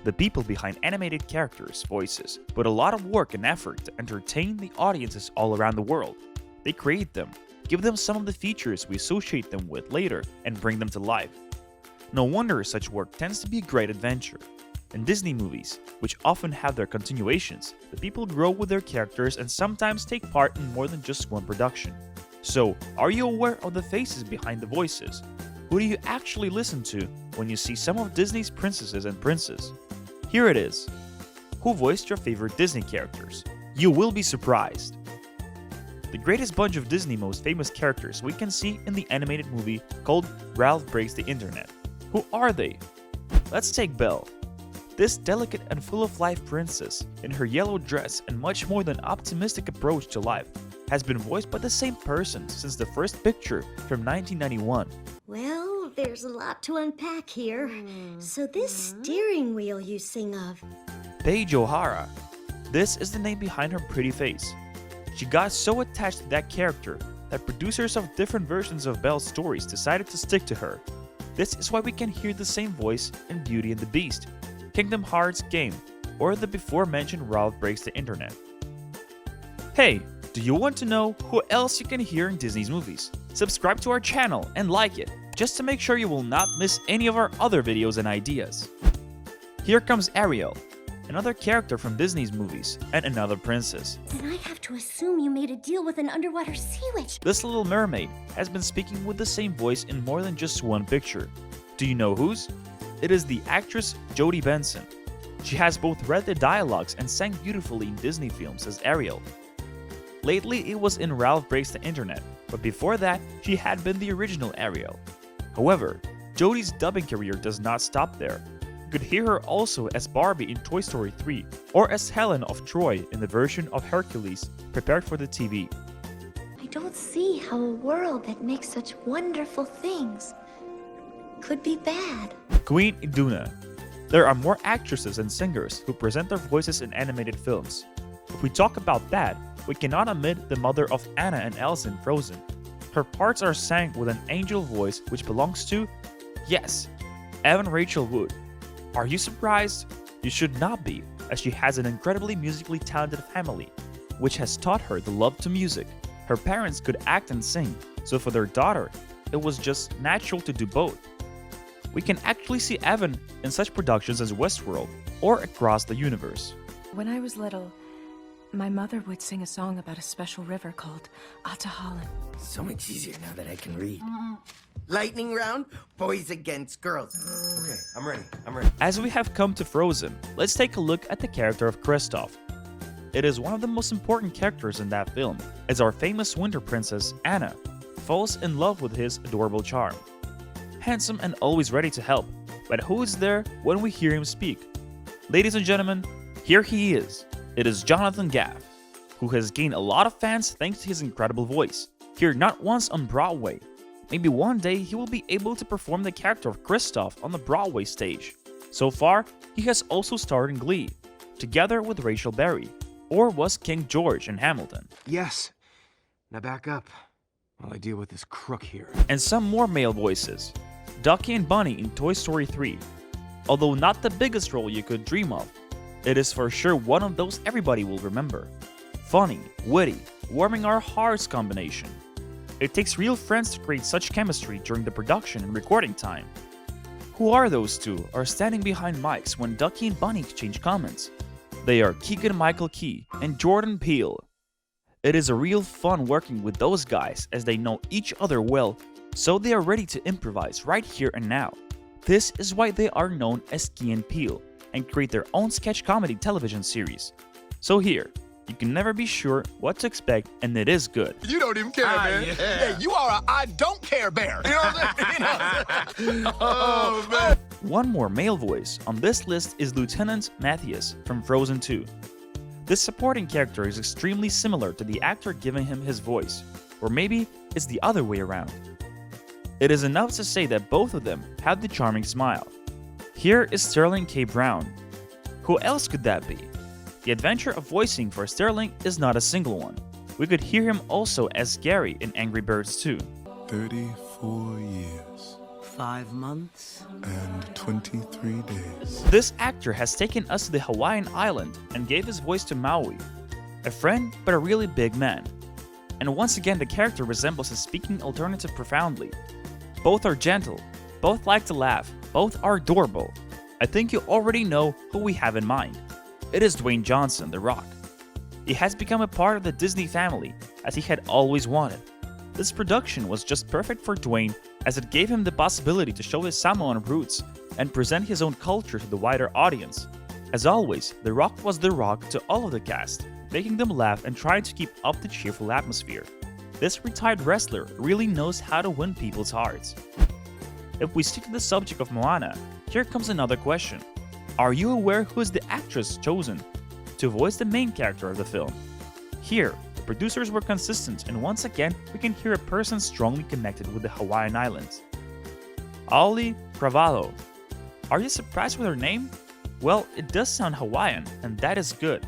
The people behind animated characters' voices put a lot of work and effort to entertain the audiences all around the world. They create them, give them some of the features we associate them with later, and bring them to life. No wonder such work tends to be a great adventure. In Disney movies, which often have their continuations, the people grow with their characters and sometimes take part in more than just one production. So, are you aware of the faces behind the voices? Who do you actually listen to when you see some of Disney's princesses and princes? Here it is. Who voiced your favorite Disney characters? You will be surprised. The greatest bunch of Disney's most famous characters we can see in the animated movie called Ralph Breaks the Internet. Who are they? Let's take Belle. This delicate and full-of-life princess, in her yellow dress and much more than optimistic approach to life, has been voiced by the same person since the first picture from 1991. Well, there's a lot to unpack here. So this steering wheel you sing of. Paige O'Hara. This is the name behind her pretty face. She got so attached to that character that producers of different versions of Belle's stories decided to stick to her. This is why we can hear the same voice in Beauty and the Beast, Kingdom Hearts game, or the before-mentioned Ralph Breaks the Internet. Hey, do you want to know who else you can hear in Disney's movies? Subscribe to our channel and like it, just to make sure you will not miss any of our other videos and ideas. Here comes Ariel, another character from Disney's movies, and another princess. Then I have to assume you made a deal with an underwater sea witch. This little mermaid has been speaking with the same voice in more than just one picture. Do you know whose? It is the actress Jodie Benson. She has both read the dialogues and sang beautifully in Disney films as Ariel. Lately, it was in Ralph Breaks the Internet, but before that, she had been the original Ariel. However, Jodie's dubbing career does not stop there. You could hear her also as Barbie in Toy Story 3, or as Helen of Troy in the version of Hercules prepared for the TV. I don't see how a world that makes such wonderful things could be bad. Queen Idina. There are more actresses and singers who present their voices in animated films. If we talk about that, we cannot omit the mother of Anna and Elsa in Frozen. Her parts are sang with an angel voice which belongs to, yes, Evan Rachel Wood. Are you surprised? You should not be, as she has an incredibly musically talented family, which has taught her the love to music. Her parents could act and sing, so for their daughter, it was just natural to do both. We can actually see Evan in such productions as Westworld or Across the Universe. When I was little, my mother would sing a song about a special river called Atahalan. So much easier now that I can read. Lightning round, boys against girls. Okay, I'm ready. As we have come to Frozen, let's take a look at the character of Kristoff. It is one of the most important characters in that film, as our famous winter princess, Anna, falls in love with his adorable charm. Handsome and always ready to help, but who is there when we hear him speak? Ladies and gentlemen, here he is. It is Jonathan Gaff, who has gained a lot of fans thanks to his incredible voice. Here not once on Broadway. Maybe one day he will be able to perform the character of Kristoff on the Broadway stage. So far, he has also starred in Glee, together with Rachel Berry, or was King George in Hamilton. Yes. Now back up while I deal with this crook here. And some more male voices. Ducky and Bunny in Toy Story 3. Although not the biggest role you could dream of, it is for sure one of those everybody will remember. Funny, witty, warming our hearts combination. It takes real friends to create such chemistry during the production and recording time. Who are those two are standing behind mics when Ducky and Bunny exchange comments? They are Keegan-Michael Key and Jordan Peele. It is a real fun working with those guys as they know each other well, so they are ready to improvise right here and now. This is why they are known as Key and Peele and create their own sketch comedy television series. So here, you can never be sure what to expect, and it is good. You don't even care, man. Yeah, you are a I don't care bear. You know what I'm saying? Oh, man. One more male voice on this list is Lieutenant Matthias from Frozen 2. This supporting character is extremely similar to the actor giving him his voice, or maybe it's the other way around. It is enough to say that both of them have the charming smile. Here is Sterling K. Brown. Who else could that be? The adventure of voicing for Sterling is not a single one. We could hear him also as Gary in Angry Birds 2. 34 years. 5 months and 23 days. This actor has taken us to the Hawaiian island and gave his voice to Maui, a friend but a really big man. And once again the character resembles his speaking alternative profoundly. Both are gentle, both like to laugh, both are adorable. I think you already know who we have in mind. It is Dwayne Johnson, The Rock. He has become a part of the Disney family as he had always wanted. This production was just perfect for Dwayne as it gave him the possibility to show his Samoan roots and present his own culture to the wider audience. As always, The Rock was The Rock to all of the cast, making them laugh and trying to keep up the cheerful atmosphere. This retired wrestler really knows how to win people's hearts. If we stick to the subject of Moana, here comes another question. Are you aware who is the actress chosen to voice the main character of the film? Here, the producers were consistent and once again we can hear a person strongly connected with the Hawaiian Islands. Auli Cravalho. Are you surprised with her name? Well, it does sound Hawaiian and that is good.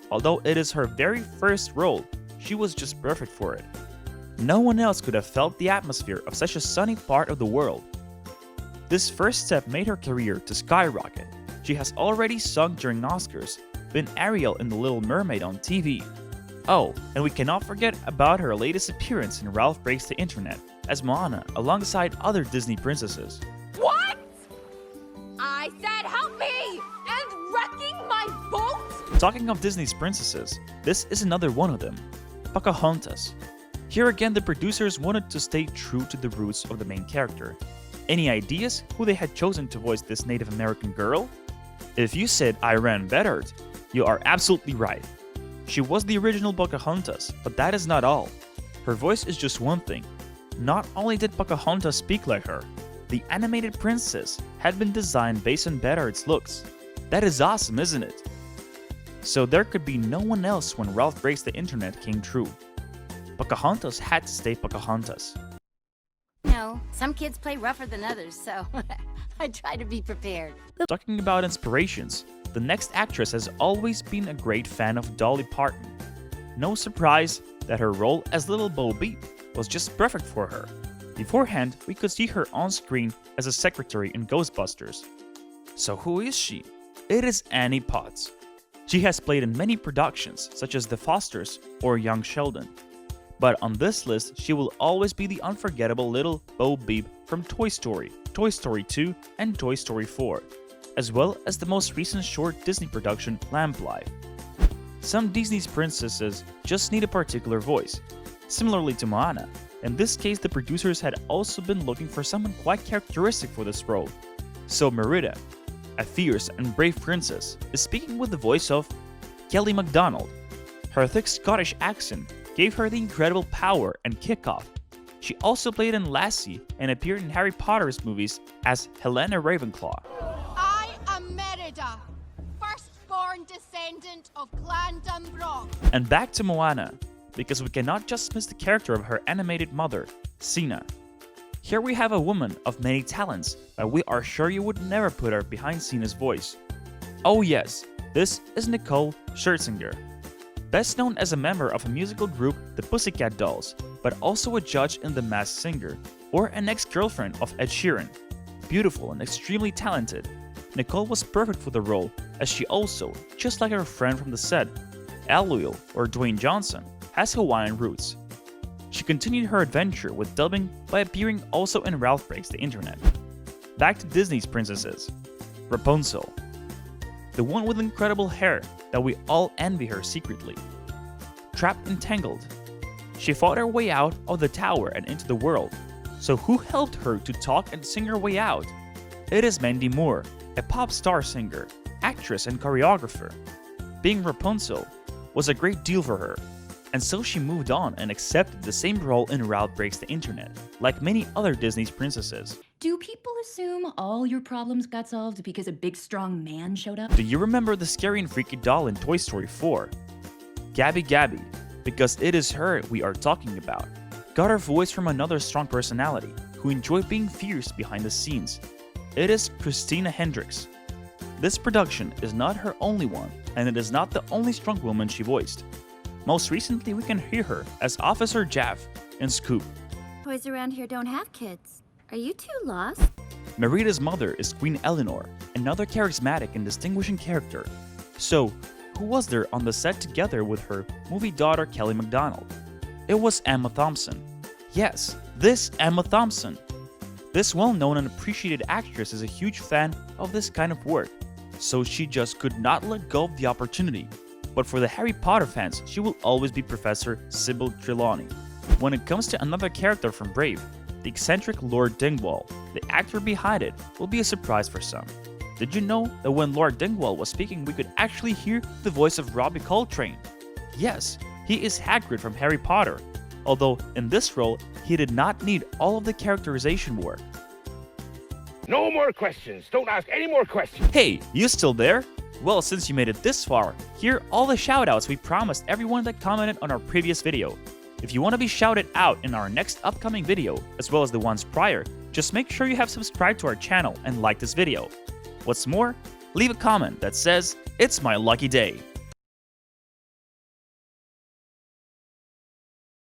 Although it is her very first role, she was just perfect for it. No one else could have felt the atmosphere of such a sunny part of the world. This first step made her career to skyrocket. She has already sung during Oscars, been Ariel in The Little Mermaid on TV. Oh, and we cannot forget about her latest appearance in Ralph Breaks the Internet as Moana alongside other Disney princesses. What? I said help me! And wrecking my boat? Talking of Disney's princesses, this is another one of them, Pocahontas. Here again the producers wanted to stay true to the roots of the main character. Any ideas who they had chosen to voice this Native American girl? If you said Irene Bedard, you are absolutely right. She was the original Pocahontas, but that is not all. Her voice is just one thing. Not only did Pocahontas speak like her, the animated princess had been designed based on Bedard's looks. That is awesome, isn't it? So there could be no one else when Ralph Breaks the Internet came true. Pocahontas had to stay Pocahontas. No, some kids play rougher than others, so I try to be prepared. Talking about inspirations, the next actress has always been a great fan of Dolly Parton. No surprise that her role as Little Bo Peep was just perfect for her. Beforehand, we could see her on screen as a secretary in Ghostbusters. So who is she? It is Annie Potts. She has played in many productions such as The Fosters or Young Sheldon. But on this list, she will always be the unforgettable Little Bo Peep from Toy Story, Toy Story 2, and Toy Story 4, as well as the most recent short Disney production, Lamp Life. Some Disney's princesses just need a particular voice. Similarly to Moana, in this case the producers had also been looking for someone quite characteristic for this role. So Merida, a fierce and brave princess, is speaking with the voice of Kelly MacDonald. Her thick Scottish accent gave her the incredible power and kickoff. She also played in Lassie and appeared in Harry Potter's movies as Helena Ravenclaw. I am Merida, firstborn descendant of Clan Dunbrog. And back to Moana, because we cannot just miss the character of her animated mother, Sina. Here we have a woman of many talents, but we are sure you would never put her behind Sina's voice. Oh yes, this is Nicole Scherzinger. Best known as a member of a musical group, the Pussycat Dolls, but also a judge in The Masked Singer, or an ex-girlfriend of Ed Sheeran. Beautiful and extremely talented, Nicole was perfect for the role, as she also, just like her friend from the set, Aloil or Dwayne Johnson, has Hawaiian roots. She continued her adventure with dubbing by appearing also in Ralph Breaks the Internet. Back to Disney's princesses. Rapunzel. The one with incredible hair that we all envy her secretly. Trapped and tangled. She fought her way out of the tower and into the world. So who helped her to talk and sing her way out? It is Mandy Moore, a pop star singer, actress and choreographer. Being Rapunzel was a great deal for her, and so she moved on and accepted the same role in Ralph Breaks the Internet, like many other Disney's princesses. Do people assume all your problems got solved because a big strong man showed up? Do you remember the scary and freaky doll in Toy Story 4? Gabby Gabby, because it is her we are talking about. Got her voice from another strong personality, who enjoyed being fierce behind the scenes. It is Christina Hendricks. This production is not her only one, and it is not the only strong woman she voiced. Most recently, we can hear her as Officer Jaff in Scoop. Toys around here don't have kids. Are you two lost? Merida's mother is Queen Eleanor, another charismatic and distinguishing character. So, who was there on the set together with her movie daughter Kelly MacDonald? It was Emma Thompson. Yes, this Emma Thompson. This well-known and appreciated actress is a huge fan of this kind of work, so she just could not let go of the opportunity. But for the Harry Potter fans, she will always be Professor Sybil Trelawney. When it comes to another character from Brave, the eccentric Lord Dingwall, the actor behind it will be a surprise for some. Did you know that when Lord Dingwall was speaking, we could actually hear the voice of Robbie Coltrane? Yes, he is Hagrid from Harry Potter, although in this role, he did not need all of the characterization work. No more questions. Don't ask any more questions. Hey, you still there? Well, since you made it this far, here are all the shoutouts we promised everyone that commented on our previous video. If you want to be shouted out in our next upcoming video, as well as the ones prior, just make sure you have subscribed to our channel and like this video. What's more, leave a comment that says, "It's my lucky day."